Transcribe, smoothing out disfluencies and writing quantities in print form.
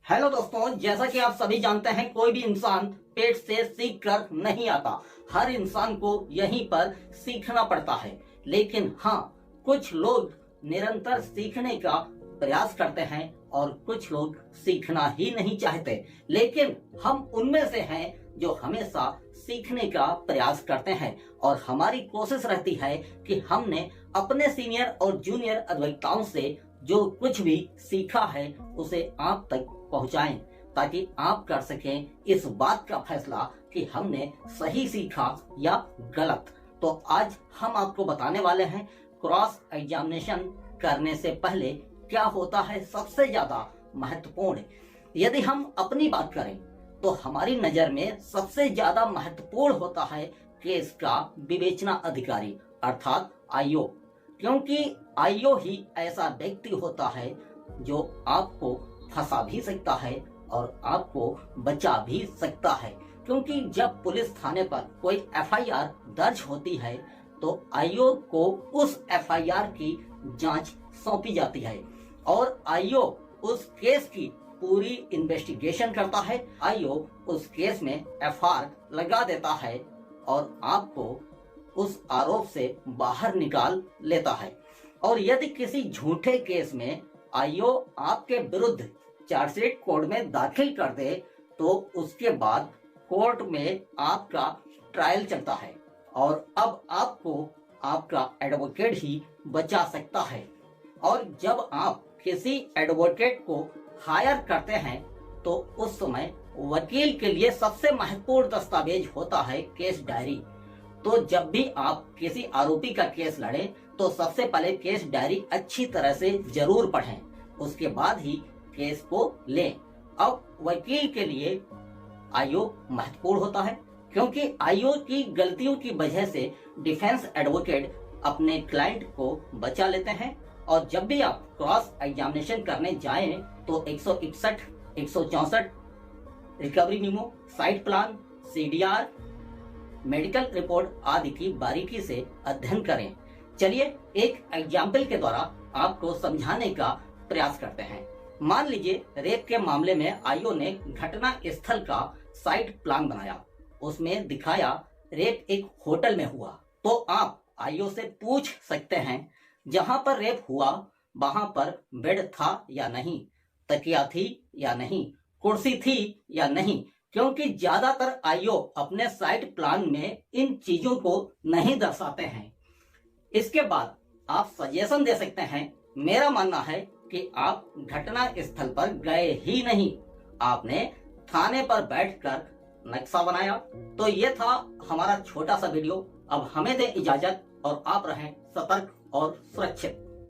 Hello दोस्तों, जैसा कि आप सभी जानते हैं, कोई भी इंसान पेट से सीख कर नहीं आता। हर इंसान को यहीं पर सीखना पड़ता है। लेकिन हाँ, कुछ लोग निरंतर सीखने का प्रयास करते हैं और कुछ लोग सीखना ही नहीं चाहते। लेकिन हम उनमें से हैं जो हमेशा सीखने का प्रयास करते हैं और हमारी कोशिश रहती है कि हमने अपने सीनियर और जूनियर अधिवक्ताओं से जो कुछ भी सीखा है उसे आप तक पहुंचाएं, ताकि आप कर सकें इस बात का फैसला कि हमने सही सीखा या गलत। तो आज हम आपको बताने वाले हैं क्रॉस एग्जामिनेशन करने से पहले क्या होता है सबसे ज्यादा महत्वपूर्ण। यदि हम अपनी बात करें तो हमारी नजर में सबसे ज्यादा महत्वपूर्ण होता है केस का विवेचना अधिकारी अर्थात आईओ, क्योंकि आईओ ही ऐसा व्यक्ति होता है जो आपको फंसा भी सकता है और आपको बचा भी सकता है। क्योंकि जब पुलिस थाने पर कोई एफआईआर दर्ज होती है तो आईओ को उस एफआईआर की जांच सौंपी जाती है और आईओ उस केस की पूरी इन्वेस्टिगेशन करता है। आईओ उस केस में एफआईआर लगा देता है और आपको उस आरोप से बाहर निकाल लेता है। और यदि किसी झूठे केस में आईओ आपके विरुद्ध चार्जशीट कोर्ट में दाखिल कर दे तो उसके बाद कोर्ट में आपका ट्रायल चलता है और अब आपको आपका एडवोकेट ही बचा सकता है। और जब आप किसी एडवोकेट को हायर करते हैं तो उस समय वकील के लिए सबसे महत्वपूर्ण दस्तावेज होता है केस डायरी। तो जब भी आप किसी आरोपी का केस लड़ें तो सबसे पहले केस डायरी अच्छी तरह से जरूर पढ़ें, उसके बाद ही केस को लें। अब वकील के लिए आईओ महत्वपूर्ण होता है, क्योंकि आईओ की गलतियों की वजह से डिफेंस एडवोकेट अपने क्लाइंट को बचा लेते हैं। और जब भी आप क्रॉस एग्जामिनेशन करने जाएं तो 161, 164 recovery memo, site plan, CDR, medical report आदि की बारीकी से अध्ययन करें। चलिए एक एग्जाम्पल के द्वारा आपको समझाने का प्रयास करते हैं। मान लीजिए रेप के मामले में आईओ ने घटना स्थल का साइट प्लान बनाया, उसमें दिखाया रेप एक होटल में हुआ। तो आप आईओ से पूछ सकते हैं जहां पर रेप हुआ वहां पर बेड था या नहीं, तकिया थी या नहीं, कुर्सी थी या नहीं, क्योंकि ज्यादातर आईओ अपने साइट प्लान में इन चीजों को नहीं दर्शाते हैं। इसके बाद आप सजेशन दे सकते हैं। मेरा मानना है कि आप घटना स्थल पर गए ही नहीं, आपने थाने पर बैठकर नक्शा बनाया। तो ये था हमारा छोटा सा वीडियो। अब हमें दें इजाजत और आप रहें सतर्क और सुरक्षित।